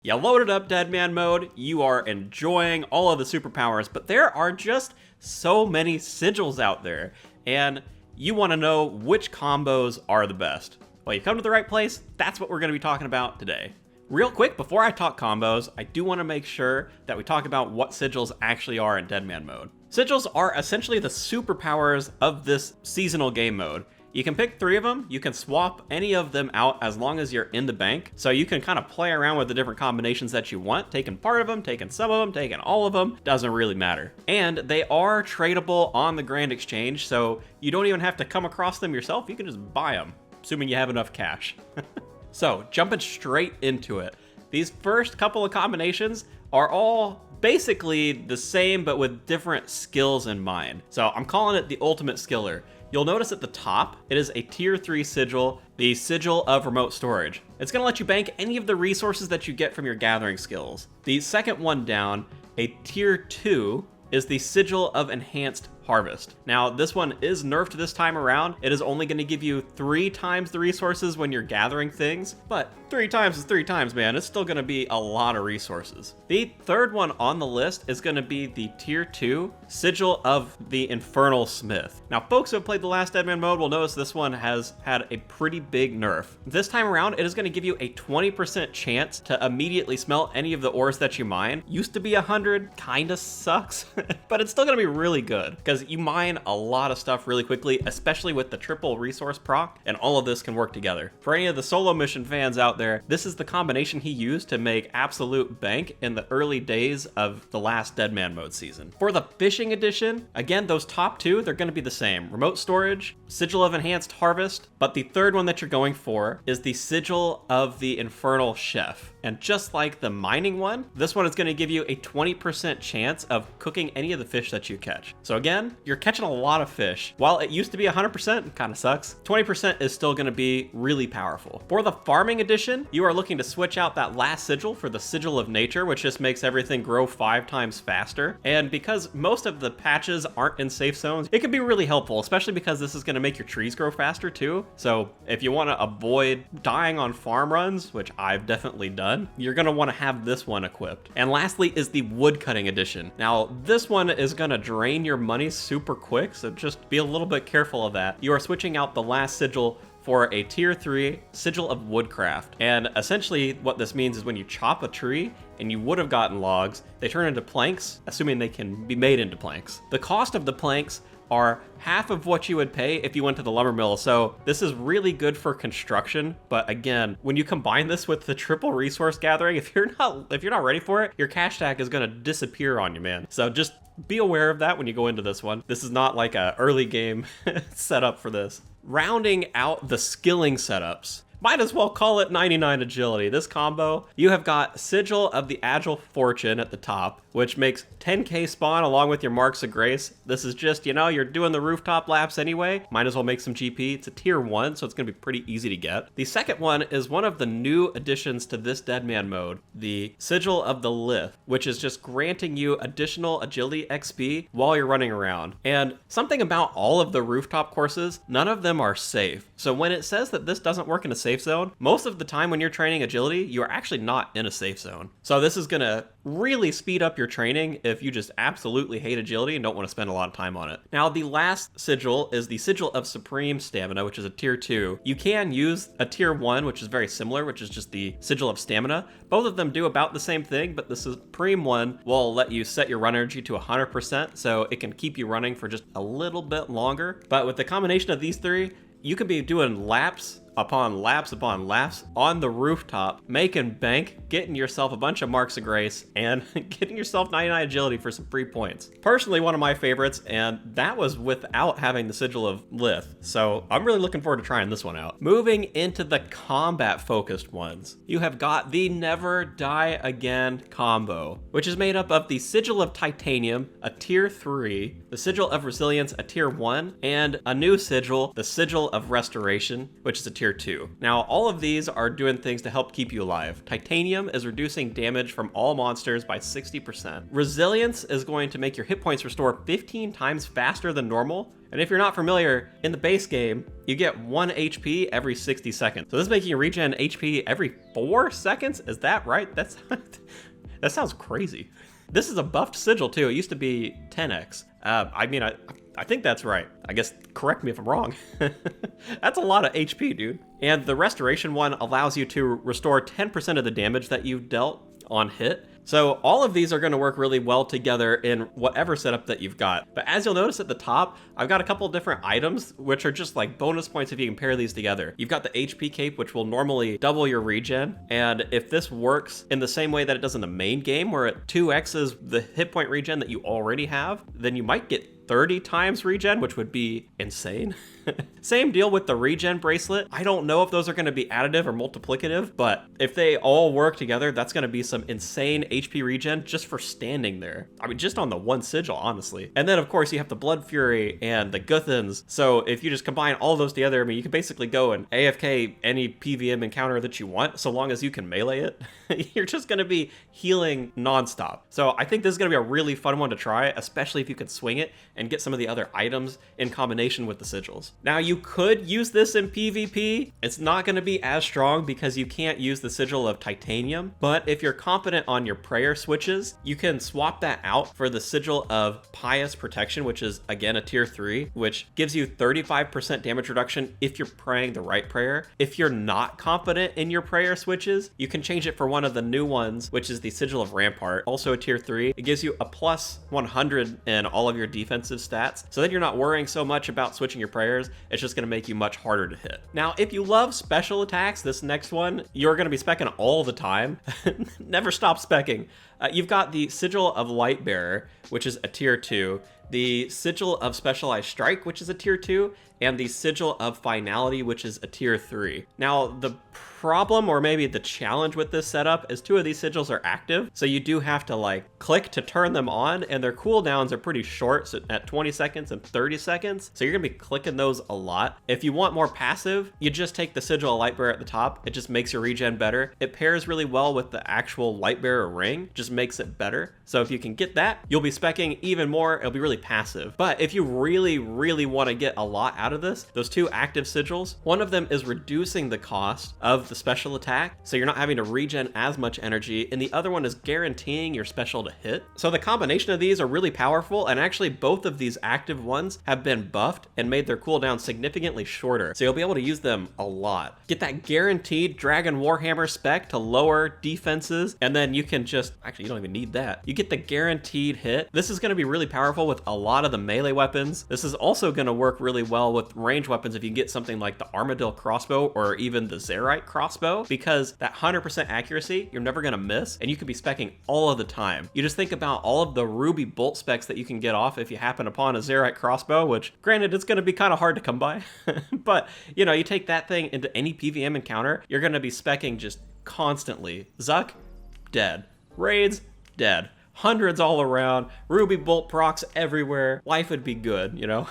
You loaded up Deadman mode, you are enjoying all of the superpowers, but there are just so many sigils out there, and you want to know which combos are the best. Well, you come to the right place. That's what we're going to be talking about today. Real quick, before I talk combos, I do want to make sure that we talk about what sigils actually are in Deadman mode. Sigils are essentially the superpowers of this seasonal game mode. You can pick 3 of them, you can swap any of them out as long as you're in the bank, so you can kind of play around with the different combinations that you want, taking part of them, taking some of them, taking all of them, doesn't really matter. And they are tradable on the Grand Exchange, so you don't even have to come across them yourself, you can just buy them, assuming you have enough cash. So, jumping straight into it, these first couple of combinations are all basically the same but with different skills in mind. So I'm calling it the Ultimate Skiller. You'll notice at the top, it is a tier 3 sigil, the Sigil of Remote Storage. It's gonna let you bank any of the resources that you get from your gathering skills. The second one down, a tier 2, is the Sigil of Enhanced Harvest. Now, this one is nerfed this time around. It is only gonna give you 3 times the resources when you're gathering things, but 3 times is 3 times, man. It's still gonna be a lot of resources. The third one on the list is gonna be the tier 2 Sigil of the Infernal Smith. Now, folks who have played the last Deadman mode will notice this one has had a pretty big nerf. This time around, it is gonna give you a 20% chance to immediately smelt any of the ores that you mine. Used to be 100, kinda sucks, but it's still gonna be really good, because you mine a lot of stuff really quickly, especially with the triple resource proc, and all of this can work together. For any of the solo mission fans out there, this is the combination he used to make absolute bank in the early days of the last Deadman mode season. For the fishing edition, again, those top 2, they're gonna be the same. Remote Storage, Sigil of Enhanced Harvest, but the third one that you're going for is the Sigil of the Infernal Chef. And just like the mining one, this one is gonna give you a 20% chance of cooking any of the fish that you catch. So again, you're catching a lot of fish. While it used to be 100%, it kind of sucks, 20% is still gonna be really powerful. For the farming edition, you are looking to switch out that last sigil for the Sigil of Nature, which just makes everything grow 5 times faster. And because most of the patches aren't in safe zones, it can be really helpful, especially because this is gonna make your trees grow faster too. So if you wanna avoid dying on farm runs, which I've definitely done, you're gonna wanna have this one equipped. And lastly is the woodcutting edition. Now, this one is gonna drain your money super quick, so just be a little bit careful of that. You are switching out the last sigil for a tier 3 Sigil of Woodcraft. And essentially what this means is when you chop a tree and you would have gotten logs, they turn into planks, assuming they can be made into planks. The cost of the planks are half of what you would pay if you went to the lumber mill. So this is really good for construction. But again, when you combine this with the triple resource gathering, if you're not ready for it, your cash stack is gonna disappear on you, man. So just be aware of that when you go into this one. This is not like a early game setup for this. Rounding out the skilling setups, might as well call it 99 agility. This combo, you have got Sigil of the Agile Fortune at the top, which makes 10k spawn along with your Marks of Grace. This is just, you know, you're doing the rooftop laps anyway, might as well make some GP. It's a tier 1, so it's gonna be pretty easy to get. The second one is one of the new additions to this Deadman mode, the Sigil of the Lith, which is just granting you additional agility XP while you're running around. And something about all of the rooftop courses, none of them are safe. So when it says that this doesn't work in a safe zone, most of the time when you're training agility, you are actually not in a safe zone. So this is gonna really speed up your training if you just absolutely hate agility and don't want to spend a lot of time on it. Now, the last sigil is the Sigil of Supreme Stamina, which is a tier 2. You can use a tier 1, which is very similar, which is just the Sigil of Stamina. Both of them do about the same thing, but the Supreme one will let you set your run energy to 100%, so it can keep you running for just a little bit longer. But with the combination of these 3, you could be doing laps upon laps upon laps on the rooftop, making bank, getting yourself a bunch of Marks of Grace, and getting yourself 99 agility for some free points. Personally, one of my favorites, and that was without having the Sigil of Lith, so I'm really looking forward to trying this one out. Moving into the combat-focused ones, you have got the Never Die Again combo, which is made up of the Sigil of Titanium, a tier 3, the Sigil of Resilience, a tier 1, and a new sigil, the Sigil of Restoration, which is a tier tier 2. Now, all of these are doing things to help keep you alive. Titanium is reducing damage from all monsters by 60%. Resilience is going to make your hit points restore 15 times faster than normal. And if you're not familiar, in the base game, you get 1 HP every 60 seconds. So this is making you regen HP every 4 seconds? Is that right? That sounds crazy. This is a buffed sigil too. It used to be 10x. I think that's right. I guess correct me if I'm wrong. That's a lot of HP, dude. And the restoration one allows you to restore 10% of the damage that you've dealt on hit. So all of these are going to work really well together in whatever setup that you've got. But as you'll notice at the top, I've got a couple of different items, which are just like bonus points if you can pair these together. You've got the HP cape, which will normally double your regen. And if this works in the same way that it does in the main game, where it 2x's the hit point regen that you already have, then you might get 30 times regen, which would be insane. Same deal with the regen bracelet. I don't know if those are going to be additive or multiplicative, but if they all work together, that's going to be some insane HP regen just for standing there. I mean, just on the one sigil, honestly. And then, of course, you have the Blood Fury and the Guthans. So if you just combine all those together, I mean, you can basically go and AFK any PVM encounter that you want, so long as you can melee it. You're just going to be healing nonstop. So I think this is going to be a really fun one to try, especially if you can swing it and get some of the other items in combination with the sigils. Now, you could use this in PvP. It's not going to be as strong because you can't use the sigil of titanium, but if you're competent on your prayer switches, you can swap that out for the sigil of pious protection, which is again a tier 3, which gives you 35% damage reduction if you're praying the right prayer. If you're not competent in your prayer switches, you can change it for one of the new ones, which is the sigil of rampart, also a tier 3. It gives you a plus 100 in all of your defensive stats, so then you're not worrying so much about switching your prayers. It's just going to make you much harder to hit. Now, if you love special attacks, this next one, you're going to be specking all the time. Never stop specking. You've got the Sigil of Lightbearer, which is a tier 2, the Sigil of Specialized Strike, which is a tier 2, and the Sigil of Finality, which is a tier 3. Now, the problem, or maybe the challenge with this setup, is 2 of these sigils are active, so you do have to like click to turn them on, and their cooldowns are pretty short, so at 20 seconds and 30 seconds, so you're gonna be clicking those a lot. If you want more passive, you just take the Sigil of Lightbearer at the top. It just makes your regen better. It pairs really well with the actual Lightbearer ring, just makes it better. So if you can get that, you'll be specking even more. It'll be really passive. But if you really want to get a lot out of this, those 2 active sigils, one of them is reducing the cost of the special attack, so you're not having to regen as much energy, and the other one is guaranteeing your special to hit. So the combination of these are really powerful, and actually both of these active ones have been buffed and made their cooldown significantly shorter, so you'll be able to use them a lot. Get that guaranteed Dragon Warhammer spec to lower defenses, and then you can just, actually you don't even need that. You get the guaranteed hit. This is going to be really powerful with a lot of the melee weapons. This is also going to work really well with range weapons if you can get something like the Armadillo crossbow or even the Zerite crossbow, because that 100% accuracy, you're never going to miss, and you can be specking all of the time. You just think about all of the ruby bolt specs that you can get off if you happen upon a Zerite crossbow, which granted, it's going to be kind of hard to come by, but you know, you take that thing into any PVM encounter, you're going to be specking just constantly. Zuck, dead. Raids, dead. Hundreds all around, ruby bolt procs everywhere. Life would be good, you know?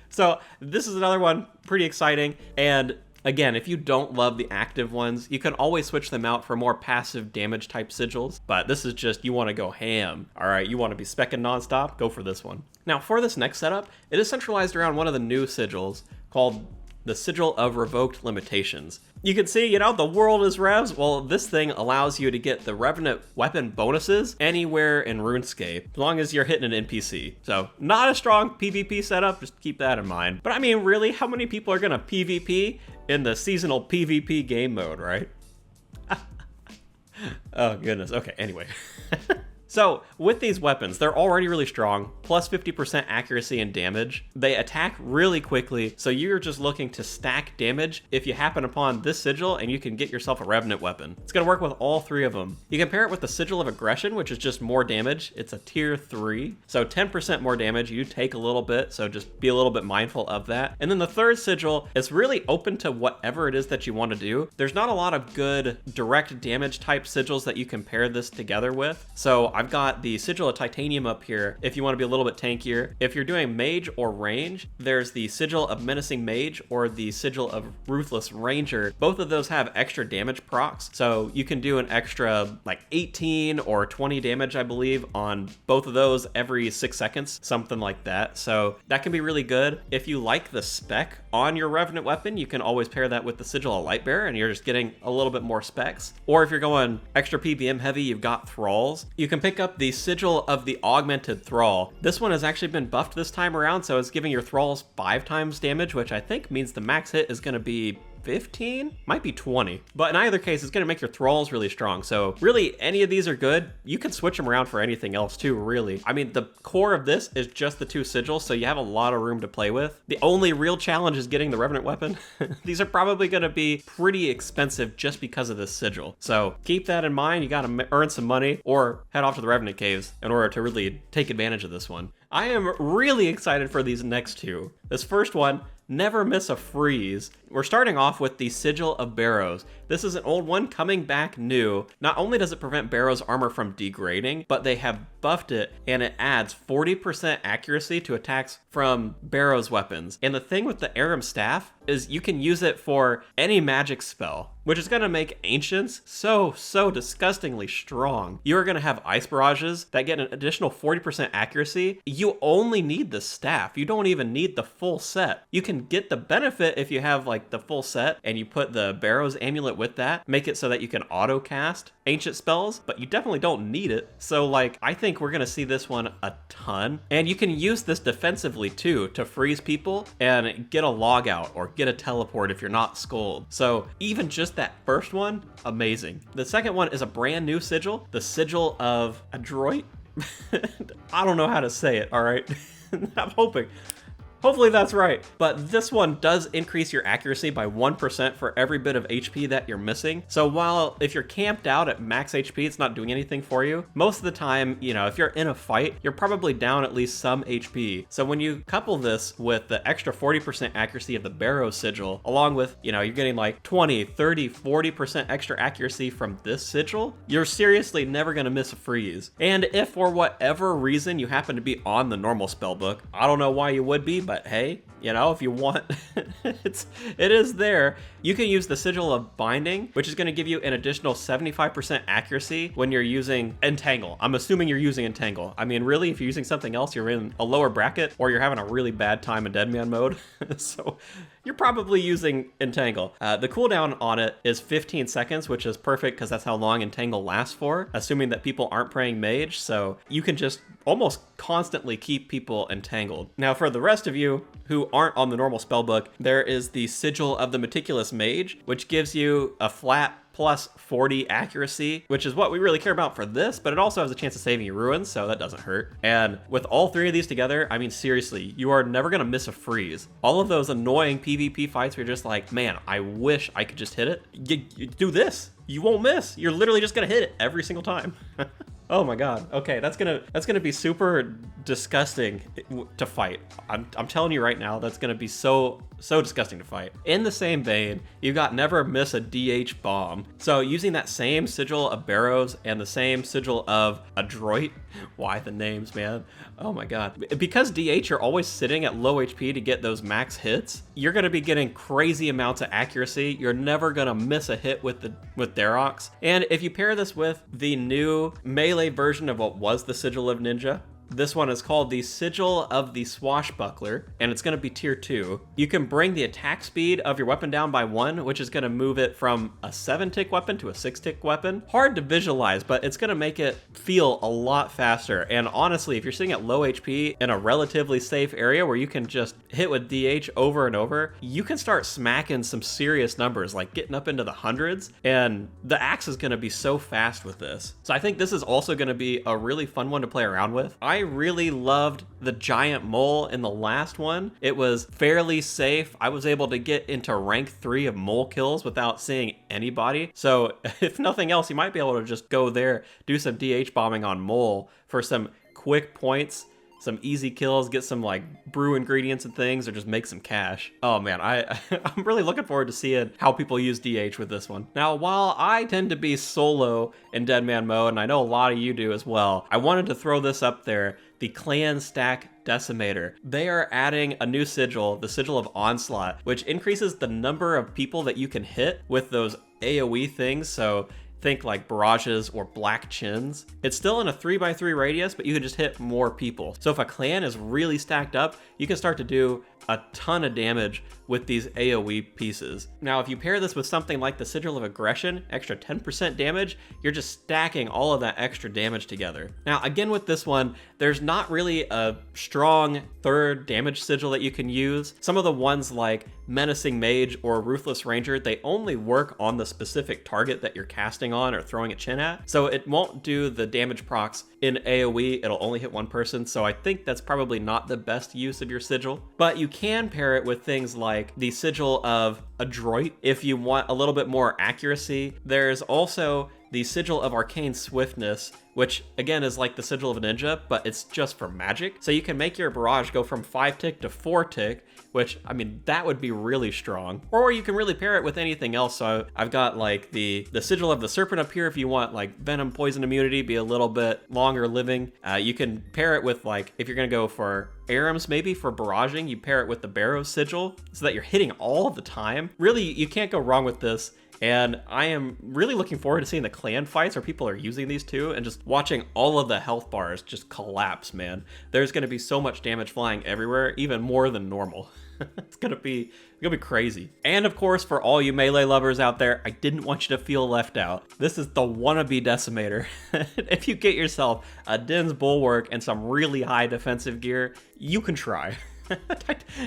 So this is another one, pretty exciting. And again, if you don't love the active ones, you can always switch them out for more passive damage type sigils. But this is just, you want to go ham. All right, you want to be specking nonstop? Go for this one. Now for this next setup, it is centralized around one of the new sigils called the Sigil of Revoked Limitations. You can see, you know, the world is revs. Well, this thing allows you to get the Revenant weapon bonuses anywhere in Runescape, as long as you're hitting an NPC. So not a strong PvP setup, just keep that in mind. But I mean, really, how many people are gonna PvP in the seasonal PvP game mode, right? Oh goodness, okay, anyway. So with these weapons, they're already really strong, plus 50% accuracy and damage. They attack really quickly, so you're just looking to stack damage if you happen upon this sigil, and you can get yourself a Revenant weapon. It's gonna work with all 3 of them. You can pair it with the Sigil of Aggression, which is just more damage. It's a tier 3, so 10% more damage. You take a little bit, so just be a little bit mindful of that. And then the third sigil is really open to whatever it is that you want to do. There's not a lot of good direct damage type sigils that you can pair this together with, so I've I've got the Sigil of Titanium up here if you want to be a little bit tankier. If you're doing mage or range, there's the Sigil of Menacing Mage or the Sigil of Ruthless Ranger. Both of those have extra damage procs, so you can do an extra like 18 or 20 damage, I believe, on both of those every 6 seconds, something like that. So that can be really good. If you like the spec on your Revenant weapon, you can always pair that with the Sigil of Lightbearer and you're just getting a little bit more specs. Or if you're going extra PBM heavy, you've got Thralls. You can pick up the Sigil of the Augmented Thrall. This one has actually been buffed this time around, so it's giving your Thralls 5 times damage, which I think means the max hit is going to be 15? Might be 20. But in either case, it's going to make your Thralls really strong. So really, any of these are good. You can switch them around for anything else too, really. I mean, the core of this is just the 2 Sigils, so you have a lot of room to play with. The only real challenge is getting the Revenant weapon. These are probably going to be pretty expensive just because of this Sigil. So keep that in mind. You got to earn some money or head off to the Revenant Caves in order to really take advantage of this one. I am really excited for these next two. This first one, never miss a freeze. We're starting off with the Sigil of Barrows. This is an old one coming back new. Not only does it prevent Barrows armor from degrading, but they have buffed it and it adds 40% accuracy to attacks from Barrows weapons. And the thing with the Aram Staff is you can use it for any magic spell, which is going to make Ancients so disgustingly strong. You are going to have Ice Barrages that get an additional 40% accuracy. You only need the staff. You don't even need the full set. You can get the benefit if you have like the full set and you put the Barrows amulet with that, make it so that you can auto cast ancient spells, but you definitely don't need it. So like, I think we're going to see this one a ton. And you can use this defensively too, to freeze people and get a log out or get a teleport if you're not Scold. So even just that first one, amazing. The second one is a brand new Sigil, the Sigil of Adroit. I don't know how to say it, all right? I'm hoping. Hopefully that's right. But this one does increase your accuracy by 1% for every bit of HP that you're missing. So while if you're camped out at max HP, it's not doing anything for you, most of the time, you know, if you're in a fight, you're probably down at least some HP. So when you couple this with the extra 40% accuracy of the Barrow Sigil, along with, you know, you're getting like 20, 30, 40% extra accuracy from this Sigil, you're seriously never gonna miss a freeze. And if for whatever reason you happen to be on the normal spellbook, I don't know why you would be, but hey, you know, if you want, it is there. You can use the Sigil of Binding, which is going to give you an additional 75% accuracy when you're using Entangle. I'm assuming you're using Entangle. I mean, really, if you're using something else, you're in a lower bracket or you're having a really bad time in Deadman mode. So you're probably using Entangle. The cooldown on it is 15 seconds, which is perfect because that's how long Entangle lasts for, assuming that people aren't praying Mage. So you can just almost constantly keep people entangled. Now, for the rest of you who aren't on the normal spellbook, there is the Sigil of the Meticulous Mage, which gives you a flat plus 40 accuracy, which is what we really care about for this, but it also has a chance of saving you ruins, so that doesn't hurt. And with all three of these together, I mean, seriously, you are never gonna miss a freeze. All of those annoying PvP fights where you're just like, man, I wish I could just hit it. You do this, you won't miss. You're literally just gonna hit it every single time. Oh my god. Okay, that's gonna be super disgusting to fight. I'm telling you right now, that's gonna be so disgusting to fight. In the same vein, you got Never Miss a DH Bomb. So using that same Sigil of Barrows and the same Sigil of Adroit, why the names, man? Oh my god. Because DH, you're always sitting at low HP to get those max hits, you're gonna be getting crazy amounts of accuracy. You're never gonna miss a hit with Darox. And if you pair this with the new melee version of what was the Sigil of Ninja, this one is called the Sigil of the Swashbuckler, and it's going to be tier 2. You can bring the attack speed of your weapon down by 1, which is going to move it from a 7-tick weapon to a 6-tick weapon. Hard to visualize, but it's going to make it feel a lot faster. And honestly, if you're sitting at low HP in a relatively safe area where you can just hit with DH over and over, you can start smacking some serious numbers, like getting up into the hundreds, and the axe is going to be so fast with this. So I think this is also going to be a really fun one to play around with. I really loved the giant mole in the last one. It was fairly safe. I was able to get into rank 3 of mole kills without seeing anybody. So if nothing else, you might be able to just go there, do some DH bombing on mole for some quick points, some easy kills, get some like brew ingredients and things, or just make some cash. Oh man, I'm really looking forward to seeing how people use DH with this one. Now, while I tend to be solo in Deadman mode, and I know a lot of you do as well, I wanted to throw this up there, the Clan Stack Decimator. They are adding a new sigil, the Sigil of Onslaught, which increases the number of people that you can hit with those AoE things, so think like barrages or black chins. It's still in a 3x3 radius, but you can just hit more people. So if a clan is really stacked up, you can start to do a ton of damage with these AoE pieces. Now, if you pair this with something like the Sigil of Aggression, extra 10% damage, you're just stacking all of that extra damage together. Now, again with this one, there's not really a strong third damage sigil that you can use. Some of the ones like Menacing Mage or Ruthless Ranger, they only work on the specific target that you're casting on or throwing a chin at. So it won't do the damage procs in AoE, it'll only hit one person. So I think that's probably not the best use of your sigil, but you can pair it with things like the Sigil of Adroit if you want a little bit more accuracy. There's also the Sigil of Arcane Swiftness, which again is like the Sigil of a Ninja, but it's just for magic. So you can make your barrage go from 5 tick to 4 tick, which, I mean, that would be really strong. Or you can really pair it with anything else. So I've got like the Sigil of the Serpent up here if you want like venom, poison immunity, be a little bit longer living. You can pair it with like, if you're gonna go for Arams maybe for barraging, you pair it with the Barrow Sigil so that you're hitting all the time. Really, you can't go wrong with this. And I am really looking forward to seeing the clan fights where people are using these two and just watching all of the health bars just collapse, man. There's going to be so much damage flying everywhere, even more than normal. It's gonna be crazy. And of course, for all you melee lovers out there, I didn't want you to feel left out. This is the wannabe Decimator. If you get yourself a Din's Bulwark and some really high defensive gear, you can try.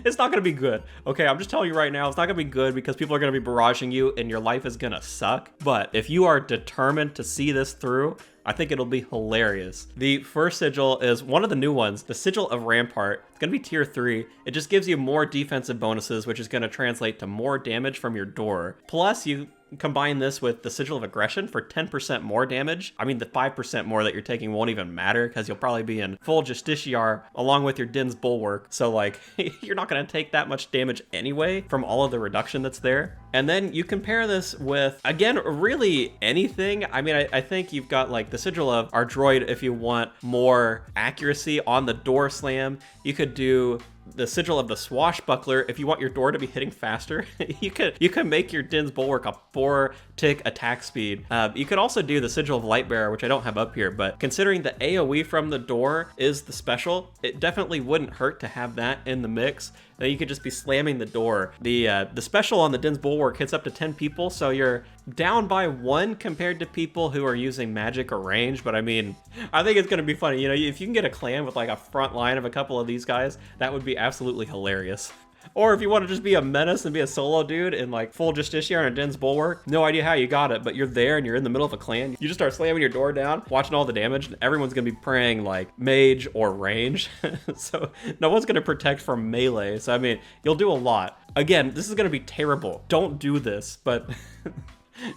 It's not gonna be good. Okay, I'm just telling you right now, it's not gonna be good because people are gonna be barraging you and your life is gonna suck. But if you are determined to see this through, I think it'll be hilarious. The first sigil is one of the new ones, the Sigil of Rampart. It's gonna be tier 3. It just gives you more defensive bonuses, which is gonna translate to more damage from your door. Plus, you combine this with the Sigil of Aggression for 10% more damage. I mean, the 5% more that you're taking won't even matter because you'll probably be in full Justiciar along with your Din's Bulwark. So like, you're not gonna take that much damage anyway from all of the reduction that's there. And then you compare this with, again, really anything. I mean, I think you've got like the Sigil of our droid if you want more accuracy on the door slam. You could do the Sigil of the Swashbuckler if you want your door to be hitting faster. you can make your Din's Bulwark a 4-tick attack speed. You could also do the Sigil of Lightbearer, which I don't have up here, but considering the AoE from the door is the special, it definitely wouldn't hurt to have that in the mix. Then you could just be slamming the door. The special on the Din's Bulwark hits up to 10 people, so you're down by 1 compared to people who are using magic or range. But I mean, I think it's gonna be funny. You know, if you can get a clan with like a front line of a couple of these guys, that would be absolutely hilarious. Or if you want to just be a menace and be a solo dude in like full Justiciar and a Din's Bulwark, no idea how you got it, but you're there and you're in the middle of a clan. You just start slamming your door down, watching all the damage, and everyone's gonna be praying like mage or range. So no one's gonna protect from melee. So I mean, you'll do a lot. Again, this is gonna be terrible. Don't do this, but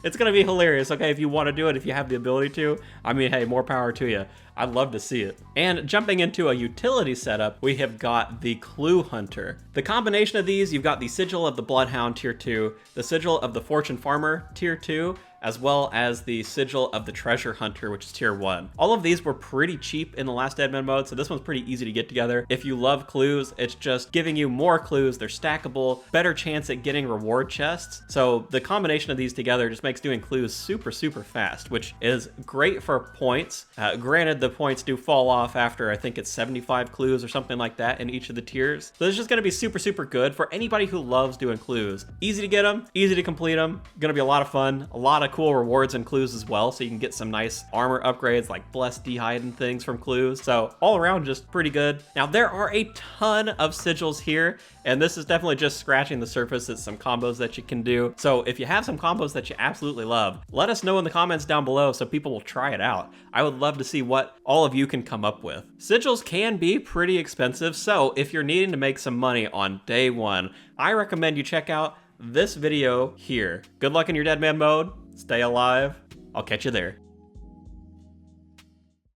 it's gonna be hilarious, okay? If you want to do it, if you have the ability to, I mean, hey, more power to you. I'd love to see it. And jumping into a utility setup, we have got the Clue Hunter. The combination of these, you've got the Sigil of the Bloodhound tier 2, the Sigil of the Fortune Farmer tier 2, as well as the Sigil of the Treasure Hunter, which is tier 1. All of these were pretty cheap in the last Deadman mode, so this one's pretty easy to get together. If you love clues, it's just giving you more clues, they're stackable, better chance at getting reward chests. So the combination of these together just makes doing clues super, super fast, which is great for points. Granted, the points do fall off after, I think it's 75 clues or something like that in each of the tiers. So it's just gonna be super, super good for anybody who loves doing clues. Easy to get them, easy to complete them, gonna be a lot of fun, a lot of cool rewards and clues as well, so you can get some nice armor upgrades like Blessed D'hide and things from clues. So all around just pretty good. Now there are a ton of sigils here, and this is definitely just scratching the surface. It's some combos that you can do. So if you have some combos that you absolutely love, let us know in the comments down below so people will try it out. I would love to see what all of you can come up with. Sigils can be pretty expensive, so if you're needing to make some money on day one, I recommend you check out this video here. Good luck in your Deadman mode. Stay alive. I'll catch you there.